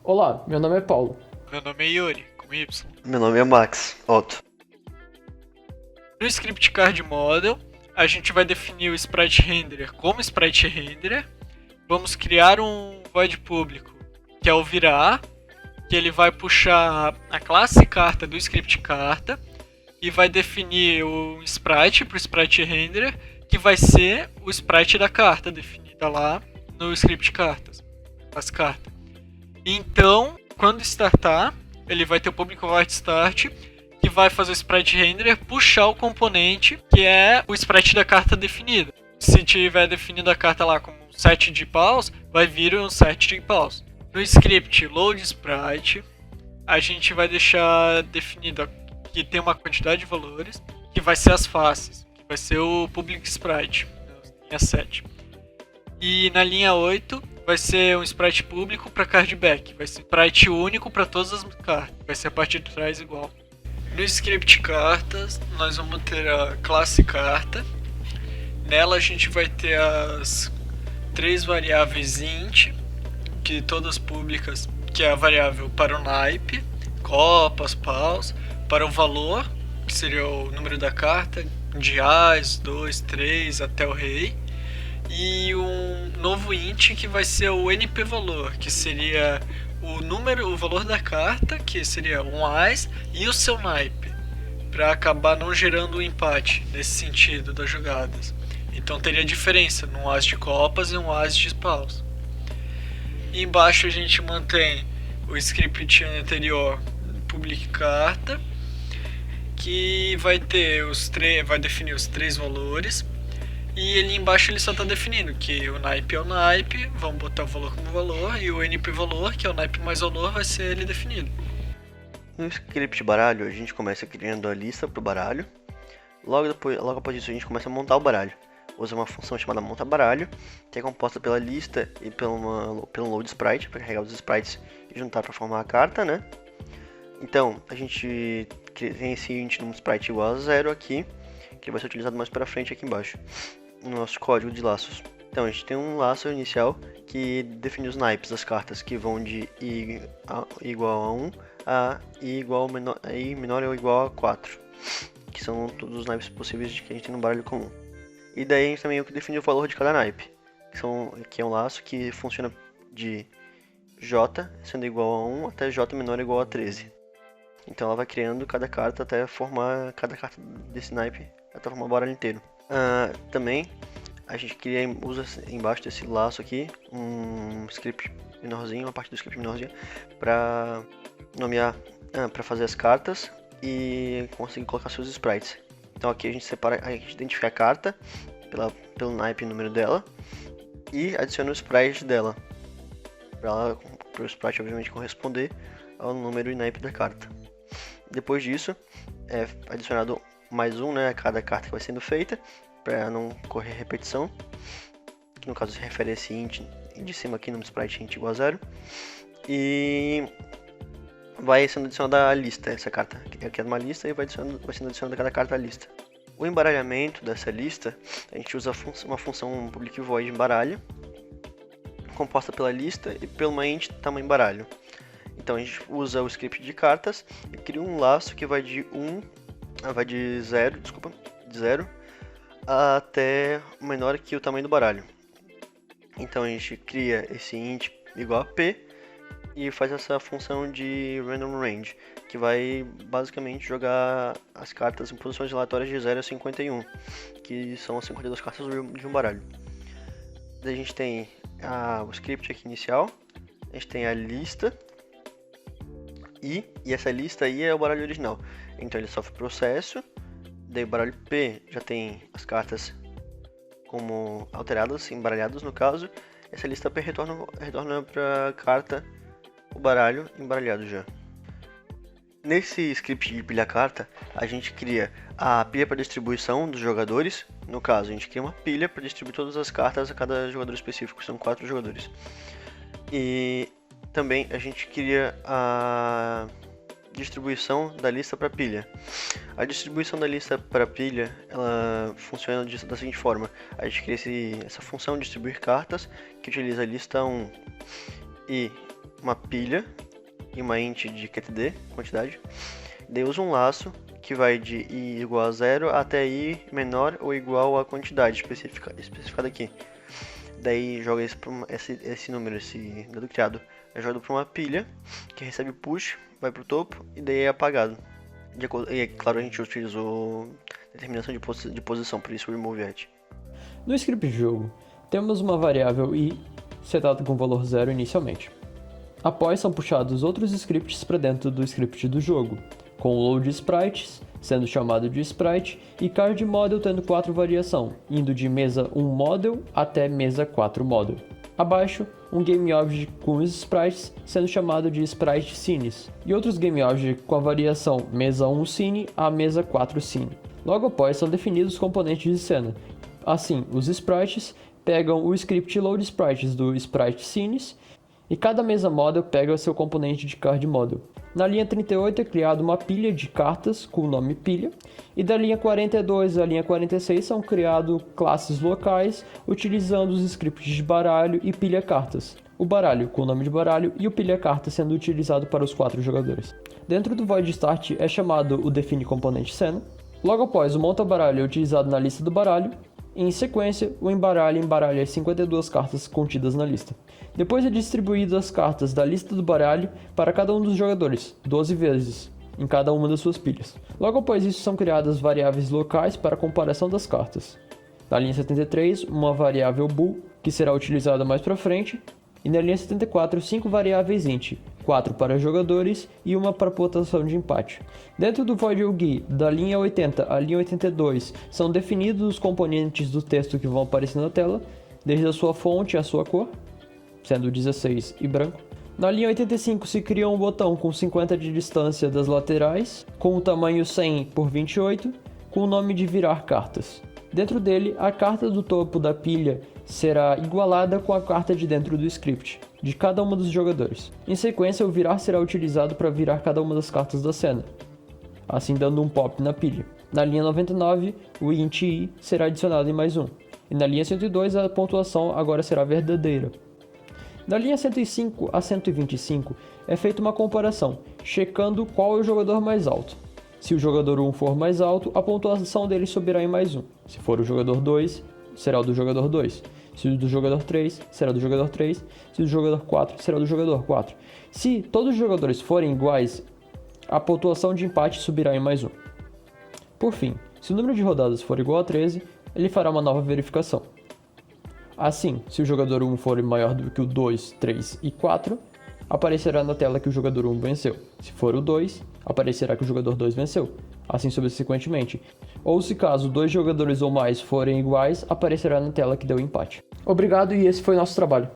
Olá, meu nome é Paulo. Meu nome é Yuri, com Y. Meu nome é Max Otto. No Script Card Model, a gente vai definir o Sprite Renderer como Sprite Renderer. Vamos criar um void público, que é o virar, que ele vai puxar a classe carta do script carta e vai definir o sprite para o Sprite Renderer, que vai ser o sprite da carta definida lá no script cartas, as cartas. Então, quando startar, ele vai ter o public void start, que vai fazer o sprite renderer puxar o componente que é o sprite da carta definida. Se tiver definida a carta lá como um set de paus, vai vir um set de paus. No script load sprite, a gente vai deixar definido que tem uma quantidade de valores, que vai ser as faces, que vai ser o public sprite, linha 7. E na linha 8 vai ser um sprite público para cardback, vai ser sprite único para todas as cartas, vai ser a partir de trás igual. No script cartas, nós vamos ter a classe carta. Nela a gente vai ter as três variáveis int, que todas públicas, que é a variável para o naipe, copas, paus, para o valor, que seria o número da carta, de As, 2, 3 até o rei, e um novo int que vai ser o np valor, que seria o valor da carta, que seria um As, e o seu naipe, para acabar não gerando um empate nesse sentido das jogadas. Então teria diferença num As de copas e um As de paus. E embaixo a gente mantém o script anterior public carta, que vai ter vai definir os três valores. E ali embaixo ele só está definindo que o naipe é o naipe, vamos botar o valor como valor, e o np valor, que é o naipe mais valor, vai ser ele definido. No script baralho, a gente começa criando a lista para o baralho. Logo após isso, a gente começa a montar o baralho. Usa uma função chamada monta baralho, que é composta pela lista e pelo load sprite, para carregar os sprites e juntar para formar a carta, né? Então, a gente tem esse int num sprite igual a 0 aqui, que vai ser utilizado mais para frente aqui embaixo, no nosso código de laços. Então, a gente tem um laço inicial que define os naipes das cartas, que vão de i igual a 1 a i menor ou igual a 4, que são todos os naipes possíveis que a gente tem no baralho comum. E daí a gente também define o valor de cada naipe, que é um laço que funciona de j sendo igual a 1 até j menor ou igual a 13. Então ela vai criando cada carta até formar cada carta desse naipe, até formar o baralho inteiro. Também a gente usa embaixo desse laço aqui um script menorzinho, uma parte do script menorzinho, para nomear, para fazer as cartas e conseguir colocar seus sprites. Então aqui a gente identifica a carta pelo naipe e número dela e adiciona o sprite dela, para o sprite obviamente corresponder ao número e naipe da carta. Depois disso é adicionado mais um, né, a cada carta que vai sendo feita, para não correr repetição, que no caso se refere a esse int de cima aqui no sprite int igual a 0, e vai sendo adicionada a lista. Essa carta aqui é uma lista e vai sendo adicionada cada carta à lista. O embaralhamento dessa lista, a gente usa uma função public void embaralho, composta pela lista e pelo uma int tamanho baralho. Então a gente usa o script de cartas e cria um laço que vai de 0 até menor que o tamanho do baralho. Então a gente cria esse int igual a p e faz essa função de random range, que vai basicamente jogar as cartas em posições aleatórias de 0 a 51, que são as 52 cartas de um baralho. Daí a gente tem o script aqui inicial, a gente tem a lista, e essa lista aí é o baralho original. Então ele sofre processo, daí o baralho P já tem as cartas como alteradas, embaralhadas no caso. Essa lista P retorna para a carta o baralho embaralhado já. Nesse script de pilha carta, a gente cria a pilha para distribuição dos jogadores. No caso, a gente cria uma pilha para distribuir todas as cartas a cada jogador específico, são 4 jogadores. E também a gente cria a distribuição da lista para pilha. A distribuição da lista para pilha, ela funciona da seguinte forma: a gente cria essa função distribuir cartas, que utiliza a lista 1 e uma pilha e uma int de QTD, quantidade. Daí usa um laço que vai de i igual a 0 até i menor ou igual à quantidade especificada aqui. Daí joga esse número, esse dado criado, é jogado para uma pilha que recebe push, vai para o topo e daí é apagado. E é claro, a gente utilizou determinação de posição, por isso o remove at. No script de jogo, temos uma variável i setada com valor 0 inicialmente. Após são puxados outros scripts para dentro do script do jogo, com o load sprites sendo chamado de sprite e card model tendo 4 variação, indo de mesa 1 model até mesa 4 model. Abaixo, um game object com os sprites sendo chamado de sprite scenes, e outros game object com a variação mesa 1 scene a mesa 4 scene. Logo após são definidos os componentes de cena. Assim, os sprites pegam o script load sprites do sprite scenes e cada mesa model pega seu componente de card model. Na linha 38 é criada uma pilha de cartas com o nome pilha, e da linha 42 à linha 46 são criadas classes locais utilizando os scripts de baralho e pilha cartas. O baralho com o nome de baralho e o pilha carta sendo utilizado para os 4 jogadores. Dentro do void start é chamado o define componente cena. Logo após, o monta baralho é utilizado na lista do baralho. Em sequência, o embaralha as 52 cartas contidas na lista. Depois é distribuído as cartas da lista do baralho para cada um dos jogadores, 12 vezes, em cada uma das suas pilhas. Logo após isso, são criadas variáveis locais para a comparação das cartas. Na linha 73, uma variável bool, que será utilizada mais para frente, e na linha 74, 5 variáveis int, 4 para jogadores e uma para pontuação de empate. Dentro do void UGI, da linha 80 à linha 82, são definidos os componentes do texto que vão aparecer na tela, desde a sua fonte à sua cor, sendo 16 e branco. Na linha 85 se cria um botão com 50 de distância das laterais, com o tamanho 100 por 28, com o nome de virar cartas. Dentro dele, a carta do topo da pilha será igualada com a carta de dentro do script, de cada um dos jogadores. Em sequência, o virar será utilizado para virar cada uma das cartas da cena, assim dando um pop na pilha. Na linha 99, o int i será adicionado em mais um, e na linha 102 a pontuação agora será verdadeira. Da linha 105 a 125 é feita uma comparação, checando qual é o jogador mais alto. Se o jogador 1 for mais alto, a pontuação dele subirá em mais 1. Se for o jogador 2, será o do jogador 2. Se o do jogador 3, será do jogador 3. Se o do jogador 4, será do jogador 4. Se todos os jogadores forem iguais, a pontuação de empate subirá em mais 1. Por fim, se o número de rodadas for igual a 13, ele fará uma nova verificação. Assim, se o jogador 1 for maior do que o 2, 3 e 4, aparecerá na tela que o jogador 1 venceu. Se for o 2, aparecerá que o jogador 2 venceu, assim subsequentemente. Ou se caso 2 jogadores ou mais forem iguais, aparecerá na tela que deu empate. Obrigado e esse foi nosso trabalho.